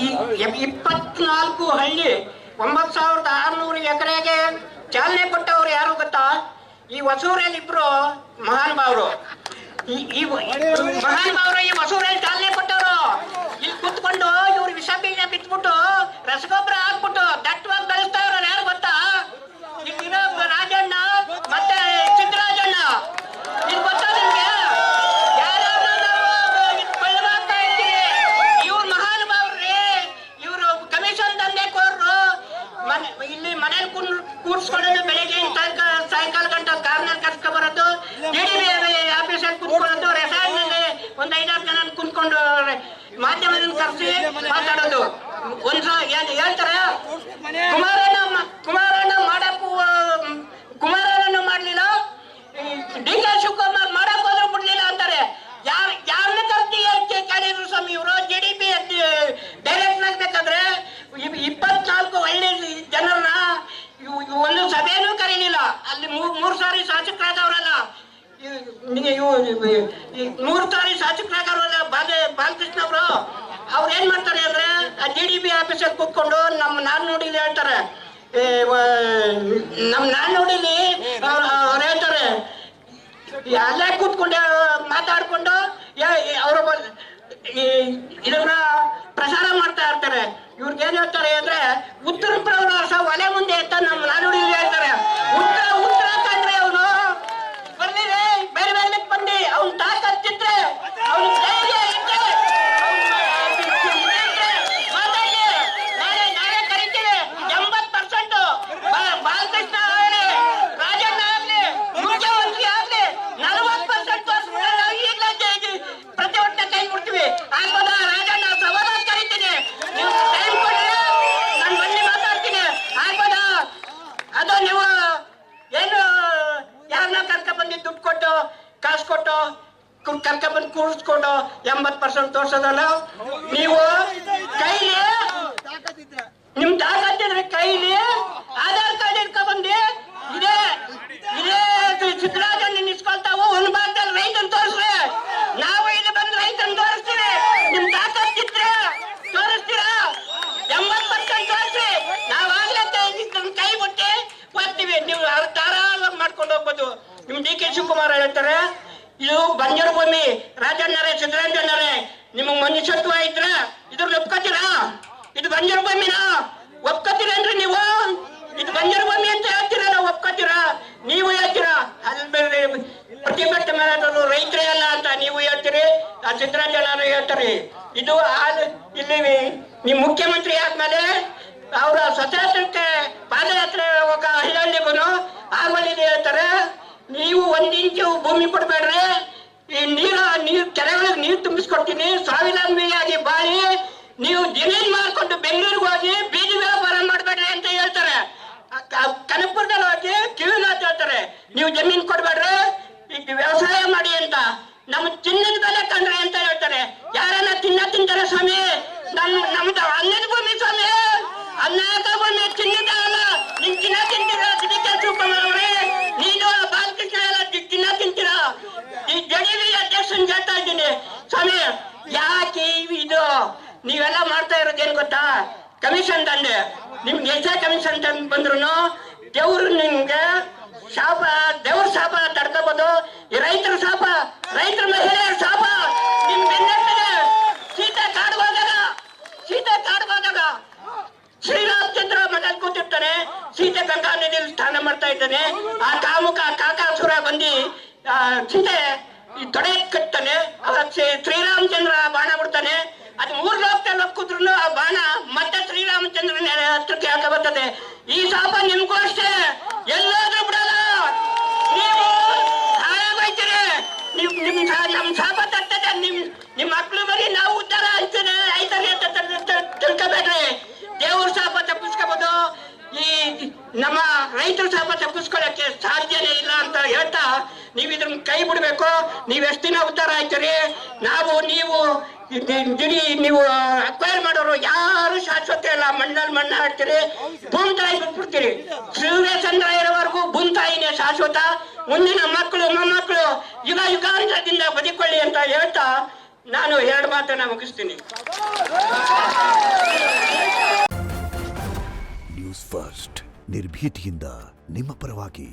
24 ಹಳ್ಳಿ 9600 ಎಕರೆಗೆ ಚಾಲನೆ ಕೊಟ್ಟವ್ರು ಯಾರು ಗೊತ್ತಾ? ಈ ಹೊಸೂರಲ್ಲಿ ಇಬ್ರು ಮಹಾನುಭಾವರು. ಈ ಮಹಾನುಭಾವರು ಈ ಹೊಸೂರಲ್ಲಿ ಚಾಲನೆ ಕೊಟ್ಟವರು. ಇಲ್ಲಿ ಕುತ್ಕೊಂಡು ಇವ್ರು ವಿಷ ಬೀಜ ಬಿತ್ಬಿಟ್ಟು ರಸಗೊಬ್ಬರ ಹಾಕ್ಬಿಟ್ಟು ದಟ್ಟವಾಗಿ ಬೆಳೆಸ್ತಾ ಇರೋರು ಯಾರು ಗೊತ್ತಾ? ಇಲ್ಲಿರೋ ರಾಜಣ್ಣ ಮತ್ತೆ ಸಿದ್ದರಾಜಣ್ಣ. ಇದು ಗೊತ್ತಾ ನಿಮ್ಗೆ? ಇಲ್ಲಿ ಮನೇಲಿ ಕೂರ್ಸ್ಕೊಂಡು ಬೆಳಿಗ್ಗೆ ಸಾಯಂಕಾಲ ಗಂಟ ಕಾರ್ನಲ್ಲಿ ಕರ್ಸ್ಕೊ ಬರೋದು, ಡಿಡಿಬಿ ಆಫೀಸಲ್ಲಿ ಕುತ್ಕೊಳ್ಳೋದು, ರೆಸಾರ್ಟ್ನಲ್ಲಿ ಒಂದು 5-6 ಜನ ಕುಂತ್ಕೊಂಡು ಮಾಧ್ಯಮದಿಂದ ಕರೆಸಿ ಮಾತಾಡೋದು. ಹೇಳ್ತಾರೆ ಕುಮಾರಣ್ಣ ಕುಮಾರಣ್ಣ ಮಾಡ್ಲಿಲ್ಲ, ಡಿ ಕೆ ಶಿವಕುಮಾರ್ ಮಾಡಕ್ ಹೋದ್ರು ಬಿಡ್ಲಿಲ್ಲ ಅಂತಾರೆ. ಯಾರನ್ನ ಕರ್ತಿ ಕೇಳಿದ್ರು ಸ್ವಾಮಿ ಇವರು? ಜಿಡಿಪಿ ಡೈರೆಕ್ಟ್ ಆಗ್ಬೇಕಾದ್ರೆ 24 ಒಳ್ಳೆ ಜನರನ್ನ ಒಂದು ಸಭೆನೂ ಕರೀಲಿಲ್ಲ. ಅಲ್ಲಿ 3 ಸಾರಿ ಶಾಸಕರಾದವರಲ್ಲ, 3 ಸಾರಿ ಶಾಸಕರಾದವರಲ್ಲ ಬಾಲಕೃಷ್ಣ ಅವರು. ಅವ್ರು ಏನ್ ಮಾಡ್ತಾರೆ ಅಂದ್ರೆ ಆ ಜಿಡಿಪಿ ಆಫೀಸಲ್ಲಿ ಕೂತ್ಕೊಂಡು ನಾನ್ ನೋಡಿಲಿ ಹೇಳ್ತಾರೆ. ನಾನ್ ನೋಡಿಲಿ ಅವ್ರು ಹೇಳ್ತಾರೆ, ಅಲ್ಲೇ ಕೂತ್ಕೊಂಡು ಮಾತಾಡ್ಕೊಂಡು ಅವರು ಇದನ್ನ ಪ್ರಸಾರ ಮಾಡ್ತಾ ಇರ್ತಾರೆ. ಇವ್ರಿಗೆ ಏನ್ ಹೇಳ್ತಾರೆ ಅಂದ್ರೆ ಉತ್ತರ ಪ್ರವಾಸ ಒಲೆ ಮುಂದೆ ಎತ್ತ ನಾನುಡಿ ಹೇಳ್ತಾರೆ. ಉತ್ತರ ಕಂಡ್ರೆ ಅವನು ಬರ್ಲಿದೆ ಬೇರೆ ಬೇರೆ ಬಂದು ಅವ್ನ ತಾಕತ್ತಿದ್ರೆ ಅವ್ನ ಧೈರ್ಯ ಇದ್ರೆ ನಾಳೆ ಕರಿತೀವಿ. 80% ಬಾಲಕೃಷ್ಣ ಆಗ್ಲಿ, ರಾಜಣ್ಣ ಆಗ್ಲಿ, ಮುಖ್ಯಮಂತ್ರಿ ಆಗ್ಲಿ 40% ಈಗಲೇ ಪ್ರತಿಭಟನೆ ಕೈ ಬಿಡ್ತೀವಿ. ಆಗ್ಬೋದ ರಾಜಣ್ಣ? ಸವಾಲ ಕರಿತೀನಿ, ನೀವು ಟೈಮ್ ಕೊಡ್ರಿ, ನಾನು ಬನ್ನಿ ಮಾತಾಡ್ತೀನಿ. ಆಗ್ಬೋದ? ಅದು ನೀವು ಏನು ಯಾರನ್ನ ಕರ್ಕೊಂಡ್ಬಂದು ದುಡ್ಡು ಕೊಟ್ಟು ಕಾಸು ಕೊಟ್ಟು ಕರ್ಕೊಂಡ್ಬಂದು ಕೂರಿಸ್ಕೊಂಡು 80% ತೋರ್ಸೋದಲ್ಲ. ನೀವು ಕೈಲಿ ನಿಮ್ ತಾಕತ್ತಿದ್ರೆ ಕೈಲಿ ಆಧಾರ್ ಕಾರ್ಡ್ ಇಟ್ಕೊಂಡ್ಬಂದು ಇದೇ ಸಿದ್ದರಾಜಣ್ಣ ನಿಸ್ಕೊಳ್ತಾವು ಒಂದು ಭಾಗದಲ್ಲಿ ರೈತನ್ ತೋರಿಸ್ರಿ, ನಾವು ಇಲ್ಲಿ ಬಂದು ರೈತನ್ ತೋರಿಸ್ತೀವಿ. ನಿಮ್ ತಾಕತ್ತಿದ್ರೆ ತೋರಿಸ್ತೀರಾ? 80% ತೋರಿಸ್ರಿ, ನಾವಾಗ್ಲೇ ಕೈ ಬಿಟ್ಟು ಹೋಗ್ತೀವಿ. ನೀವು ಧಾರಾಳವಾಗಿ ಮಾಡ್ಕೊಂಡು ಹೋಗ್ಬೋದು. ನಿಮ್ ಡಿ ಕೆ ಶಿವಕುಮಾರ್ ಹೇಳ್ತಾರೆ ಇದು ಬಂಜರು ಭೂಮಿ. ರಾಜಣ್ಣರೇ, ಸಿದ್ದರಾಜಣ್ಣರೇ, ನಿಮಗ್ ಮನುಷ್ಯತ್ವ ಇದ್ರ ಇದ್ರ ಒಪ್ಕೋತೀರಾ? ಇದು ಬಂಜರು ಭೂಮಿನ ಒಪ್ಕೋತೀರೇನ್ರಿ ನೀವು? ಇದು ಬಂಜರು ಭೂಮಿ ಅಂತ ಹೇಳ್ತೀರಲ್ಲ, ಒಪ್ಕೋತೀರಾ? ನೀವು ಹೇಳ್ತೀರಾ ಅಲ್ಲಿ ಪ್ರತಿಭಟನೆ ಮಾಡೋದು ರೈತರೇ ಅಲ್ಲ ಅಂತ ನೀವು ಹೇಳ್ತೀರಿ, ಆ ಸಿದ್ದರಾಜಣ್ಣ ಹೇಳ್ತಾರೆ. ಇದು ಇಲ್ಲಿ ನಿಮ್ ಮುಖ್ಯಮಂತ್ರಿ ಆದ್ಮೇಲೆ ಅವರ ಸ್ವತಂತ್ರಕ್ಕೆ ಪಾದಯಾತ್ರೆ ಹೋಗ ಹಳ್ಳಿಗೂ ಆಗುವಲ್ಲಿದೆ ಹೇಳ್ತಾರೆ. ನೀವು 1 ಇಂಚು ಭೂಮಿ ಕೊಡ್ಬೇಡ್ರಿ, ಈ ನೀರು ಕೆರೆಗಳಿಗೆ ನೀರು ತುಂಬಿಸ್ಕೊಡ್ತೀನಿ, ಸ್ವಾವಲಂಬಿಯಾಗಿ ಬಾಳಿ ನೀವು ಜಮೀನ್ ಮಾಡ್ಕೊಂಡು ಬೆಂಗಳೂರಿಗೆ ಹೋಗಿ ಬೀದಿ ವ್ಯಾಪಾರ ಮಾಡ್ಬೇಡ್ರಿ ಅಂತ ಹೇಳ್ತಾರೆ. ಕನಕಪುರದಲ್ಲಿ ಹೋಗಿ ಕಿವಿನಾಥ್ ಹೇಳ್ತಾರೆ ನೀವು ಜಮೀನ್ ಕೊಡ್ಬೇಡ್ರಿ, ಈಗ ವ್ಯವಸಾಯ ಮಾಡಿ ಅಂತ. ನಮ್ಮ ಚಿನ್ನದ ಬೆಲೆ ಕಂಡ್ರೆ ಅಂತ ಹೇಳ್ತಾರೆ. ಯಾರನ್ನ ತಿಂತಾರೆ ಸ್ವಾಮಿ? ನಮ್ದು ಅನ್ನದ ಭೂಮಿ ಸ್ವಾಮಿ, ಅನ್ನ ಭೂಮಿ, ಚಿನ್ನದ ಅಲ್ಲ. ನಿಮ್ ಚಿನ್ನ ತಿಂತೀರಾ? ಡಿ ಕೆ ಶಿವಕುಮಾರ್ ಅವರೇ, ನೀನು ಬಾಲಕೃಷ್ಣ ಎಲ್ಲ ಚಿನ್ನ ತಿಂತೀರಾ? ಈ ಜಡಿಬಿ ಅಧ್ಯಕ್ಷನ್ ಹೇಳ್ತಾ ಇದ್ದೀನಿ ಸ್ವಾಮಿ, ಯಾಕೆ ಇದು ನೀವೆಲ್ಲ ಮಾಡ್ತಾ ಇರೋದೇನ್ ಗೊತ್ತಾ? ಕಮಿಷನ್ ದಂಡೆ. ನಿಮ್ಗೆ ಎಷ್ಟೇ ಕಮಿಷನ್ ತಂದು ಬಂದ್ರು ದೇವ್ರು ನಿಮ್ಗೆ ಶಾಪ, ದೇವ್ರ ಶಾಪ ತಡ್ಕೋಬಹುದು. ಈ ರೈತರ ಶಾಪ, ರೈತರ ಮಹಿಳೆಯರ ಶಾಪ ನಿಮ್ ಬೆನ್ನಟ್ಟಿದೆ. ಸೀತೆ ಕಾಡುವಾಗ ಶ್ರೀರಾಮಚಂದ್ರ ಮನೇಲಿ ಕೂತಿರ್ತಾನೆ, ಸೀತೆ ಗಂಗಾ ನದಿಯಲ್ಲಿ ಸ್ನಾನ ಮಾಡ್ತಾ ಇದ್ದಾನೆ. ಆ ಕಾಮುಕ ಕಾಕಾಸುರ ಬಂದು ಸೀತೆ ತೊಡೆ ಕಟ್ತಾನೆ. ಶ್ರೀರಾಮಚಂದ್ರ ಬಾಣ ಬಿಡ್ತಾನೆ. ಅದು 3 ಲೋಕದಲ್ಲಿ ಹೋಗ್ತಿದ್ರು ಆ ಬಾಣ ಮತ್ತೆ ಶ್ರೀರಾಮಚಂದ್ರನ ಹತ್ರಕ್ಕೆ ಹಾಕ ಬರ್ತದೆ. ಈ ಶಾಪ ನಿಮ್ಗೂ ಅಷ್ಟೇ, ಎಲ್ಲಾದ್ರೂ ಬಿಡಲ್ಲ. ನೀವು ಹಾಳಾಗೋಯ್ತೀರಿ. ನಮ್ ಶಾಪ ತರ್ತದೆ. ನಿಮ್ ಮಕ್ಳು ಬರೀ ನಾವು ಉದ್ಧಾರ ಆಯ್ತಾರೆ ಅಂತ ತಿಳ್ಕೊಬೇಡ್ರಿ. ದೇವ್ರ ಶಾಪ ತಪ್ಪಿಸ್ಕೋಬಹುದು, ಈ ನಮ್ಮ ರೈತರ ಶಾಪ ತಪ್ಪಿಸ್ಕೊಳ್ಳಕ್ಕೆ ಸಾಧ್ಯನೇ ಇಲ್ಲ ಅಂತ ಹೇಳ್ತಾ ನೀವ್ ಇದ್ರನ್ನ ಕೈ ಬಿಡ್ಬೇಕು. ನೀವ್ ಎಷ್ಟು ದಿನ ಉದ್ಧಾರ ಆಯ್ತೀರಿ? ನೀವು ನೀವು ಅಕ್ವೈರ್ ಮಾಡೋರು ಯಾರು ಶಾಶ್ವತ ಇಲ್ಲ. ಮಣ್ಣಲ್ಲಿ ಮಣ್ಣು ಹಾಡ್ತೀರಿ, ಭೂಮಿ ತಾಯಿ ಬಿಟ್ಬಿಡ್ತೀರಿ. ಸೂರ್ಯಚಂದ್ರ ಇರೋವರೆಗೂ ಭೂಮಿ ತಾಯಿನೇ ಶಾಶ್ವತ. ಮುಂದಿನ ಮಕ್ಕಳು ಮೊಮ್ಮಕ್ಕಳು ಯುಗಾಂತರದಿಂದ ಬದುಕೊಳ್ಳಿ ಅಂತ ಹೇಳ್ತಾ ನಾನು 2 ಮಾತನ್ನ ಮುಗಿಸ್ತೀನಿ. ಫಸ್ಟ್ ನಿರ್ಭೀತಿಯಿಂದ ನಿಮ್ಮ ಪರವಾಗಿ.